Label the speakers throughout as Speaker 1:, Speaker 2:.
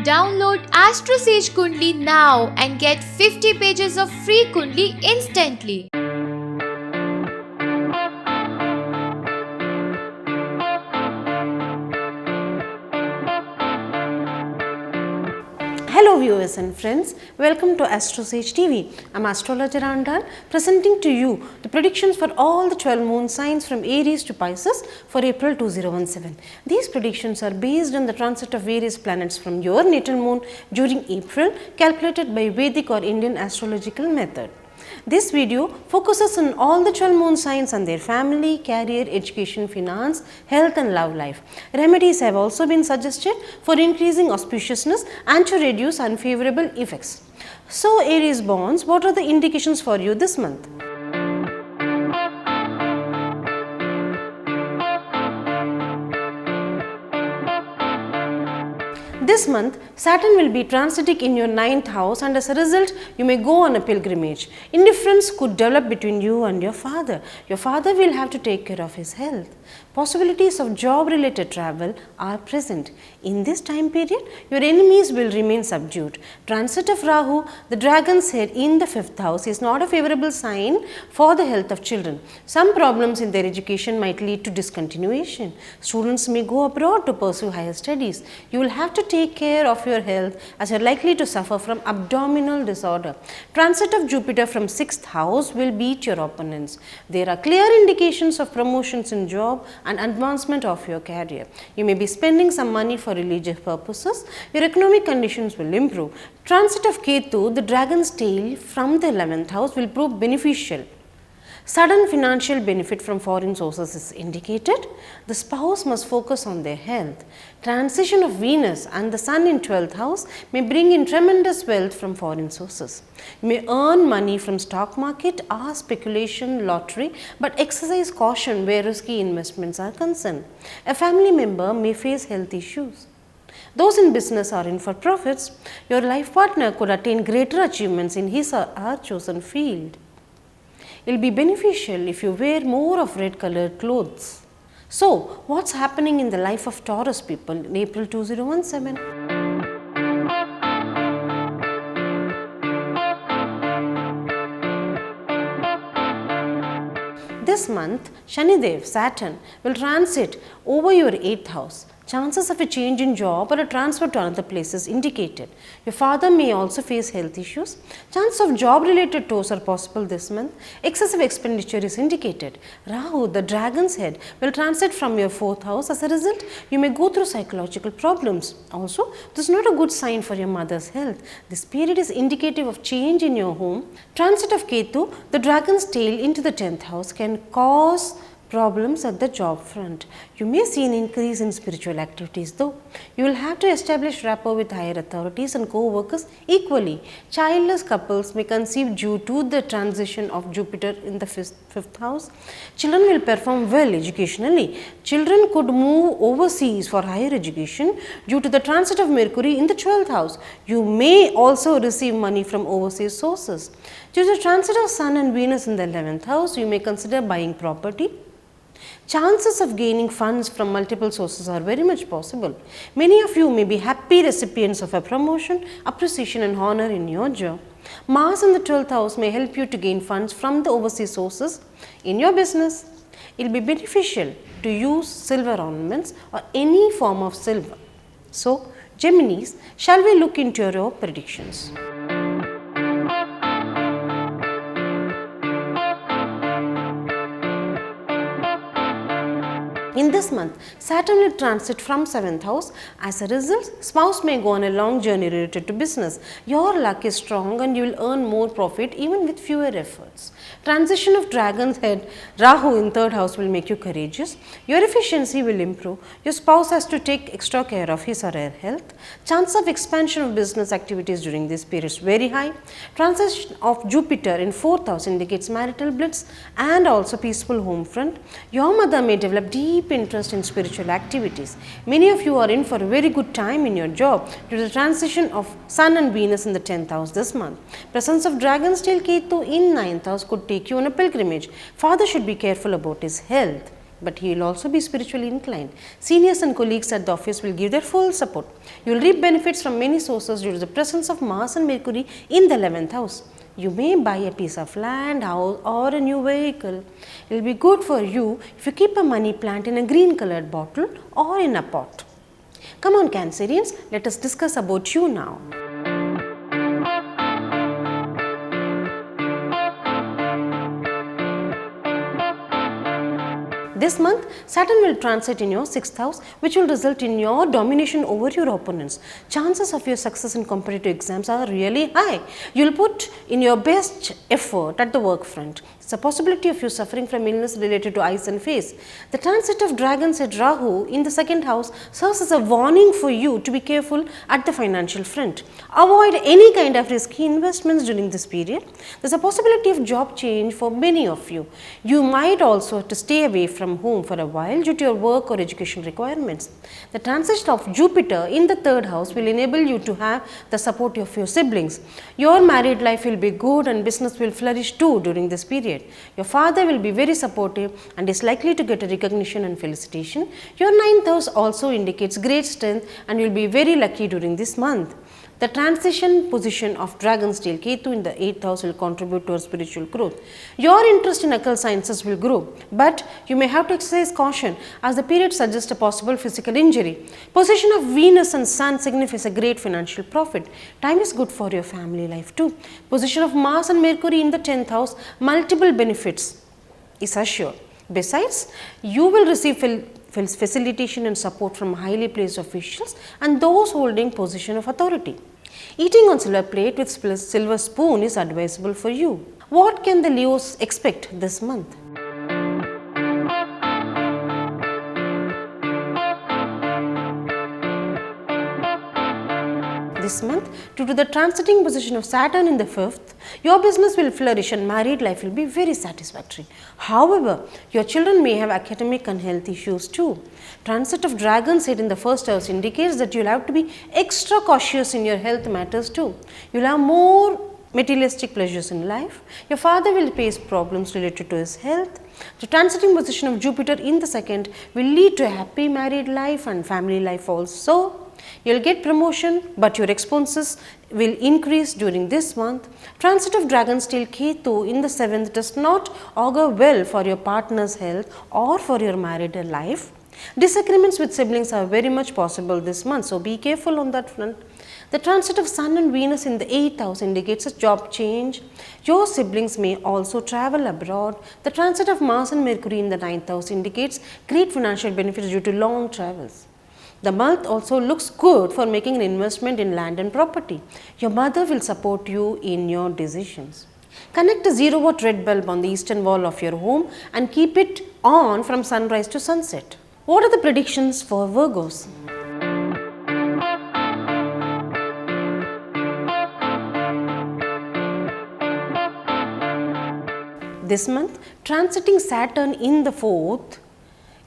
Speaker 1: Download Astrosage Kundli now and get 50 pages of free Kundli instantly.
Speaker 2: Hello viewers and friends, welcome to Astrosage TV. I am Astrologer presenting to you the predictions for all the 12 moon signs from Aries to Pisces for April 2017. These predictions are based on the transit of various planets from your natal moon during April, calculated by Vedic or Indian astrological method. This video focuses on all the 12 moon signs and their family, career, education, finance, health and love life. Remedies have also been suggested for increasing auspiciousness and to reduce unfavorable effects. So Aries borns, what are the indications for you this month? This month, Saturn will be transiting in your 9th house and as a result, you may go on a pilgrimage. Indifference could develop between you and your father. Your father will have to take care of his health. Possibilities of job related travel are present. In this time period, your enemies will remain subdued. Transit of Rahu, the dragon's head in the 5th house, is not a favorable sign for the health of children. Some problems in their education might lead to discontinuation. Students may go abroad to pursue higher studies. You will have to take care of your health as you are likely to suffer from abdominal disorder. Transit of Jupiter from 6th house will beat your opponents. There are clear indications of promotions in job and advancement of your career. You may be spending some money for religious purposes. Your economic conditions will improve. Transit of Ketu, the dragon's tail from the 11th house, will prove beneficial. Sudden financial benefit from foreign sources is indicated. The spouse must focus on their health. Transition of Venus and the Sun in 12th house may bring in tremendous wealth from foreign sources. You may earn money from stock market or speculation, lottery, but exercise caution where risky investments are concerned. A family member may face health issues. Those in business are in for profits. Your life partner could attain greater achievements in his or her chosen field. It will be beneficial if you wear more of red colored clothes. So, what's happening in the life of Taurus people in April 2017? This month, Shanidev, Saturn, will transit over your 8th house. Chances of a change in job or a transfer to another place is indicated. Your father may also face health issues. Chances of job related tours are possible this month. Excessive expenditure is indicated. Rahu, the dragon's head, will transit from your 4th house. As a result, you may go through psychological problems. Also, this is not a good sign for your mother's health. This period is indicative of change in your home. Transit of Ketu, the dragon's tail into the 10th house, can cause problems at the job front. You may see an increase in spiritual activities though. You will have to establish rapport with higher authorities and co-workers equally. Childless couples may conceive due to the transition of Jupiter in the 5th house. Children will perform well educationally. Children could move overseas for higher education due to the transit of Mercury in the 12th house. You may also receive money from overseas sources. Due to the transit of Sun and Venus in the 11th house, you may consider buying property. Chances of gaining funds from multiple sources are very much possible. Many of you may be happy recipients of a promotion, appreciation and honor in your job. Mars in the 12th house may help you to gain funds from the overseas sources in your business. It will be beneficial to use silver ornaments or any form of silver. So, Geminis, shall we look into your predictions? In this month, Saturn will transit from 7th house. As a result, spouse may go on a long journey related to business. Your luck is strong and you will earn more profit even with fewer efforts. Transition of dragon's head, Rahu in 3rd house will make you courageous. Your efficiency will improve. Your spouse has to take extra care of his or her health. Chance of expansion of business activities during this period is very high. Transition of Jupiter in 4th house indicates marital bliss and also peaceful home front. Your mother may develop deep interest in spiritual activities. Many of you are in for a very good time in your job due to the transition of Sun and Venus in the 10th house this month. Presence of dragon's tail Ketu in 9th house could take you on a pilgrimage. Father should be careful about his health. but he will also be spiritually inclined. Seniors and colleagues at the office will give their full support. You will reap benefits from many sources due to the presence of Mars and Mercury in the 11th house. You may buy a piece of land, house or a new vehicle. It will be good for you if you keep a money plant in a green colored bottle or in a pot. Come on Cancerians, let us discuss about you now. This month, Saturn will transit in your 6th house, which will result in your domination over your opponents. Chances of your success in competitive exams are really high. You will put in your best effort at the work front. It's a possibility of you suffering from illness related to eyes and face. The transit of dragons at Rahu in the 2nd house serves as a warning for you to be careful at the financial front. Avoid any kind of risky investments during this period. There's a possibility of job change for many of you. You might also have to stay away from home for a while due to your work or education requirements. The transit of Jupiter in the 3rd house will enable you to have the support of your siblings. Your married life will be good and business will flourish too during this period. Your father will be very supportive and is likely to get a recognition and felicitation. Your 9th house also indicates great strength and you will be very lucky during this month. The transition position of Dragon's tail Ketu in the 8th house will contribute to our spiritual growth. Your interest in occult sciences will grow, but you may have to exercise caution as the period suggests a possible physical injury. Position of Venus and Sun signifies a great financial profit. Time is good for your family life too. Position of Mars and Mercury in the 10th house, multiple benefits is assured. Besides, you will receive facilitation and support from highly placed officials and those holding position of authority. Eating on silver plate with silver spoon is advisable for you. What can the Leos expect this month? This month, due to the transiting position of Saturn in the 5th, your business will flourish and married life will be very satisfactory. However, your children may have academic and health issues too. Transit of Dragon's head in the 1st house indicates that you will have to be extra cautious in your health matters too. You will have more materialistic pleasures in life. Your father will face problems related to his health. The transiting position of Jupiter in the 2nd will lead to a happy married life and family life also. You will get promotion, but your expenses will increase during this month. Transit of Dragon's tail Ketu in the 7th does not augur well for your partner's health or for your married life. Disagreements with siblings are very much possible this month, so be careful on that front. The transit of Sun and Venus in the 8th house indicates a job change. Your siblings may also travel abroad. The transit of Mars and Mercury in the 9th house indicates great financial benefits due to long travels. The month also looks good for making an investment in land and property. Your mother will support you in your decisions. Connect a 0-watt red bulb on the eastern wall of your home and keep it on from sunrise to sunset. What are the predictions for Virgos? This month, transiting Saturn in the 4th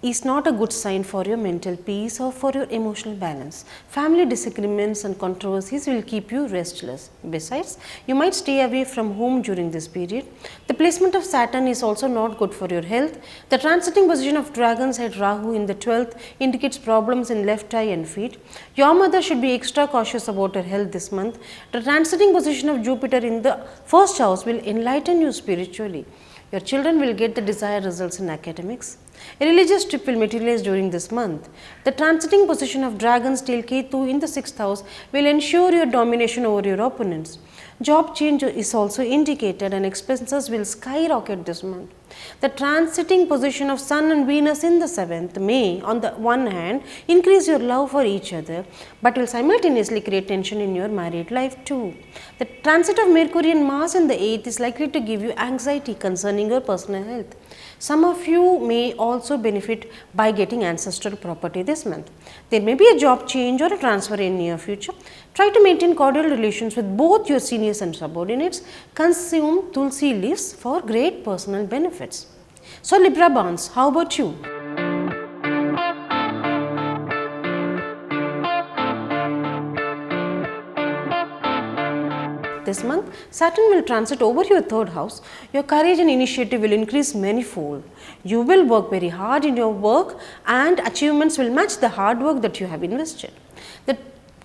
Speaker 2: is not a good sign for your mental peace or for your emotional balance. Family disagreements and controversies will keep you restless. Besides, you might stay away from home during this period. The placement of Saturn is also not good for your health. The transiting position of Dragon's head Rahu in the 12th indicates problems in left eye and feet. Your mother should be extra cautious about her health this month. The transiting position of Jupiter in the 1st house will enlighten you spiritually. Your children will get the desired results in academics. A religious trip will materialize during this month. The transiting position of Dragon's tail Ketu in the 6th house will ensure your domination over your opponents. Job change is also indicated and expenses will skyrocket this month. The transiting position of Sun and Venus in the 7th may, on the one hand, increase your love for each other, but will simultaneously create tension in your married life too. The transit of Mercury and Mars in the 8th is likely to give you anxiety concerning your personal health. Some of you may also benefit by getting ancestral property this month. There may be a job change or a transfer in near future. Try to maintain cordial relations with both your seniors and subordinates. Consume tulsi leaves for great personal benefits. So Libra bonds, how about you? This month, Saturn will transit over your third house. Your courage and initiative will increase manifold. You will work very hard in your work and achievements will match the hard work that you have invested. The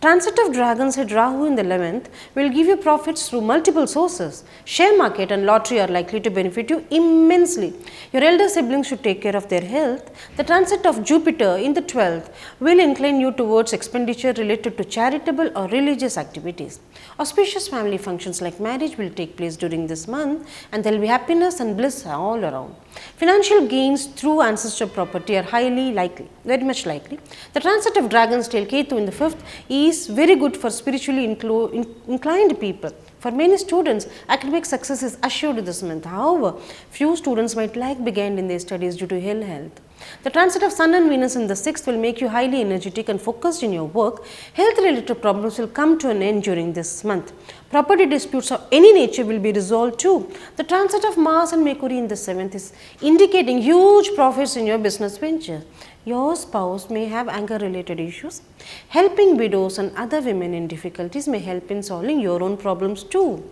Speaker 2: transit of Dragon's Head Rahu in the 11th will give you profits through multiple sources. Share market and lottery are likely to benefit you immensely. Your elder siblings should take care of their health. The transit of Jupiter in the 12th will incline you towards expenditure related to charitable or religious activities. Auspicious family functions like marriage will take place during this month and there will be happiness and bliss all around. Financial gains through ancestral property are highly likely, very much likely. The transit of Dragon's Tail Ketu in the 5th is very good for spiritually inclined people. For many students, academic success is assured this month. However, few students might lag behind in their studies due to ill health. The transit of Sun and Venus in the 6th will make you highly energetic and focused in your work. Health related problems will come to an end during this month. Property disputes of any nature will be resolved too. The transit of Mars and Mercury in the 7th is indicating huge profits in your business venture. Your spouse may have anger related issues. Helping widows and other women in difficulties may help in solving your own problems too.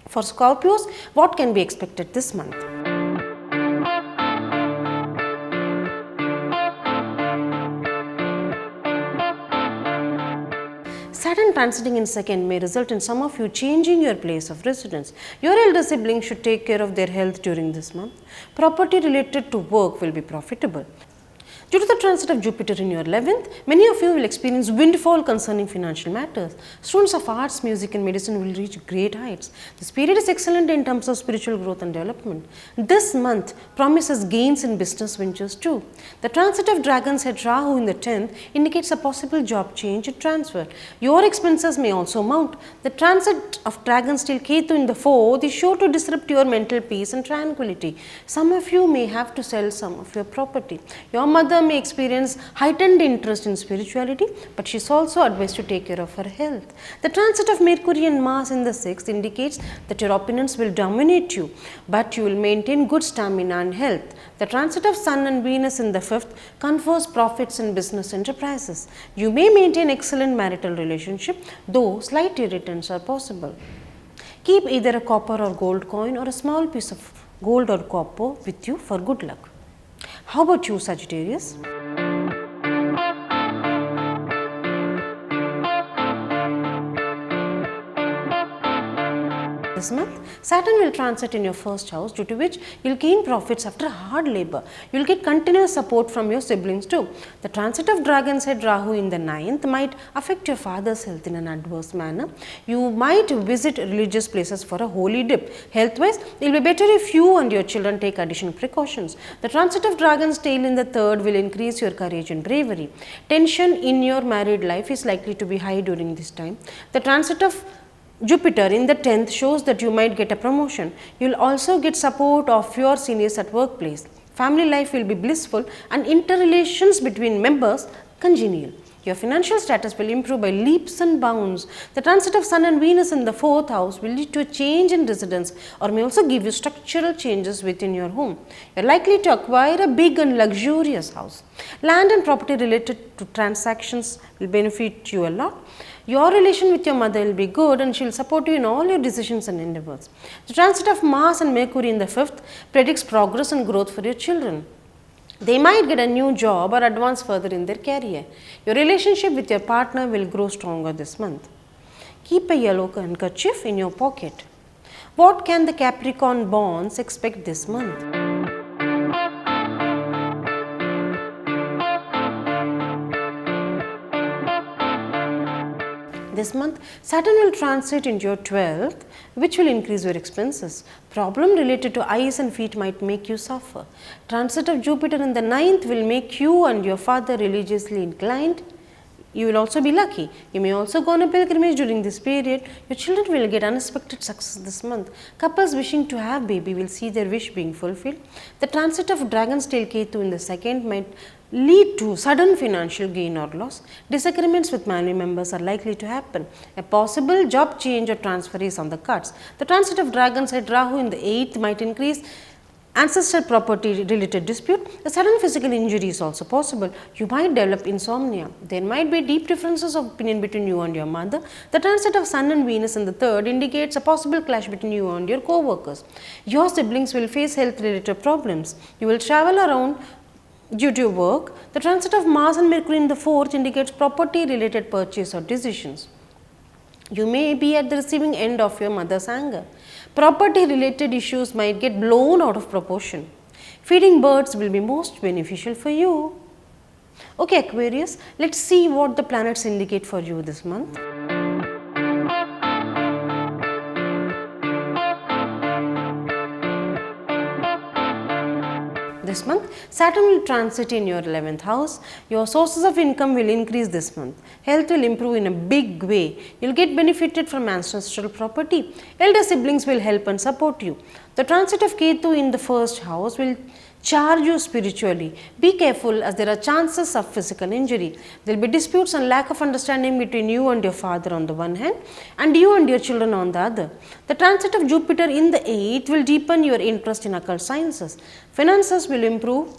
Speaker 2: For Scorpios, what can be expected this month? Saturn transiting in 2nd may result in some of you changing your place of residence. Your elder siblings should take care of their health during this month. Property related to work will be profitable. Due to the transit of Jupiter in your 11th, many of you will experience windfall concerning financial matters. Students of arts, music and medicine will reach great heights. This period is excellent in terms of spiritual growth and development. This month promises gains in business ventures too. The transit of Dragon's Head Rahu in the 10th indicates a possible job change and transfer. Your expenses may also mount. The transit of Dragon's Tail Ketu in the 4th is sure to disrupt your mental peace and tranquility. Some of you may have to sell some of your property. Your mother may experience heightened interest in spirituality, but she is also advised to take care of her health. The transit of Mercury and Mars in the 6th indicates that your opponents will dominate you, but you will maintain good stamina and health. The transit of Sun and Venus in the 5th confers profits in business enterprises. You may maintain excellent marital relationship, though slight irritants are possible. Keep either a copper or gold coin or a small piece of gold or copper with you for good luck. How about you, Sagittarius? This month, Saturn will transit in your first house, due to which you will gain profits after hard labor. You will get continuous support from your siblings too. The transit of Dragon's Head Rahu in the 9th might affect your father's health in an adverse manner. You might visit religious places for a holy dip. Health-wise, it will be better if you and your children take additional precautions. The transit of Dragon's Tail in the 3rd will increase your courage and bravery. Tension in your married life is likely to be high during this time. The transit of Jupiter in the 10th shows that you might get a promotion. You will also get support of your seniors at workplace. Family life will be blissful and interrelations between members congenial. Your financial status will improve by leaps and bounds. The transit of Sun and Venus in the 4th house will lead to a change in residence or may also give you structural changes within your home. You are likely to acquire a big and luxurious house. Land and property related to transactions will benefit you a lot. Your relation with your mother will be good and she will support you in all your decisions and endeavors. The transit of Mars and Mercury in the 5th predicts progress and growth for your children. They might get a new job or advance further in their career. Your relationship with your partner will grow stronger this month. Keep a yellow handkerchief in your pocket. What can the Capricorn bonds expect this month? This month, Saturn will transit into your 12th, which will increase your expenses. Problem related to eyes and feet might make you suffer. Transit of Jupiter in the 9th will make you and your father religiously inclined. You will also be lucky. You may also go on a pilgrimage during this period. Your children will get unexpected success this month. Couples wishing to have baby will see their wish being fulfilled. The transit of Dragon's Tail Ketu in the 2nd might lead to sudden financial gain or loss. Disagreements with family members are likely to happen. A possible job change or transfer is on the cards. The transit of Dragon's Head Rahu in the 8th might increase ancestral property related dispute, a sudden physical injury is also possible. You might develop insomnia. There might be deep differences of opinion between you and your mother. The transit of Sun and Venus in the third indicates a possible clash between you and your co-workers. Your siblings will face health related problems. You will travel around due to your work. The transit of Mars and Mercury in the fourth indicates property related purchase or decisions. You may be at the receiving end of your mother's anger. Property related issues might get blown out of proportion. Feeding birds will be most beneficial for you. Okay Aquarius, let's see what the planets indicate for you this month. This month, Saturn will transit in your 11th house. Your sources of income will increase this month. Health will improve in a big way. You will get benefited from ancestral property. Elder siblings will help and support you. The transit of Ketu in the first house will charge you spiritually. Be careful as there are chances of physical injury. There will be disputes and lack of understanding between you and your father on the one hand and you and your children on the other. The transit of Jupiter in the 8th will deepen your interest in occult sciences. Finances will improve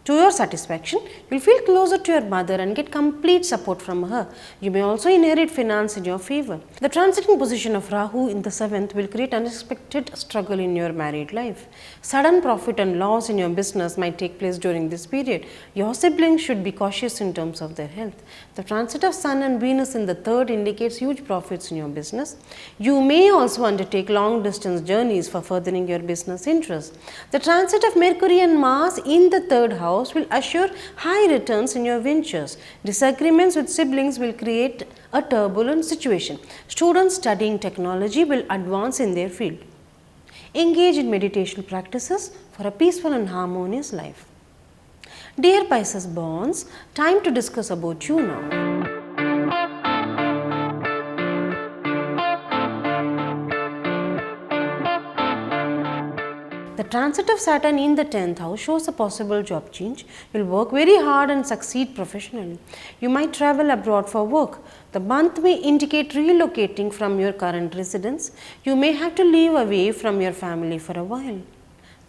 Speaker 2: to your satisfaction. You will feel closer to your mother and get complete support from her. You may also inherit finance in your favor. The transiting position of Rahu in the 7th will create unexpected struggle in your married life. Sudden profit and loss in your business might take place during this period. Your siblings should be cautious in terms of their health. The transit of Sun and Venus in the 3rd indicates huge profits in your business. You may also undertake long distance journeys for furthering your business interests. The transit of Mercury and Mars in the 3rd house will assure high returns in your ventures. Disagreements with siblings will create a turbulent situation. Students studying technology will advance in their field. Engage in meditation practices for a peaceful and harmonious life. Dear Pisces borns, time to discuss about you now. The transit of Saturn in the 10th house shows a possible job change. You will work very hard and succeed professionally. You might travel abroad for work. The month may indicate relocating from your current residence. You may have to live away from your family for a while.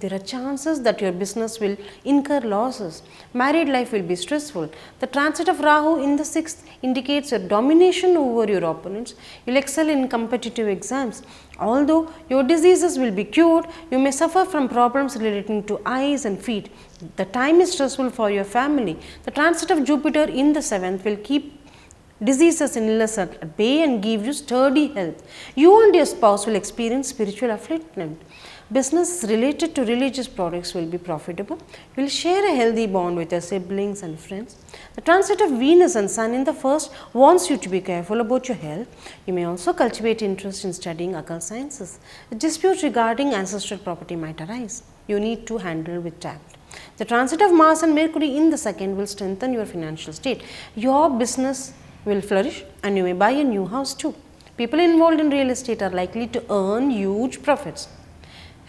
Speaker 2: There are chances that your business will incur losses. Married life will be stressful. The transit of Rahu in the 6th indicates your domination over your opponents. You will excel in competitive exams. Although your diseases will be cured, you may suffer from problems relating to eyes and feet. The time is stressful for your family. The transit of Jupiter in the 7th will keep diseases and illness at bay and give you sturdy health. You and your spouse will experience spiritual affliction. Business related to religious products will be profitable. You will share a healthy bond with your siblings and friends. The transit of Venus and Sun in the 1st warns you to be careful about your health. You may also cultivate interest in studying occult sciences. A dispute regarding ancestral property might arise. You need to handle with tact. The transit of Mars and Mercury in the 2nd will strengthen your financial state. Your business will flourish and you may buy a new house too. People involved in real estate are likely to earn huge profits.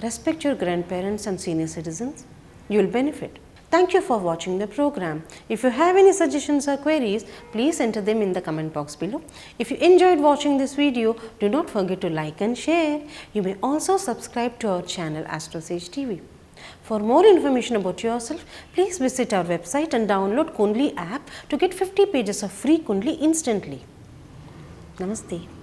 Speaker 2: Respect your grandparents and senior citizens. You will benefit. Thank you for watching the program. If you have any suggestions or queries, please enter them in the comment box below. If you enjoyed watching this video, do not forget to like and share. You may also subscribe to our channel Astrologer TV. For more information about yourself, please visit our website and download Kundli app to get 50 pages of free Kundli instantly. Namaste.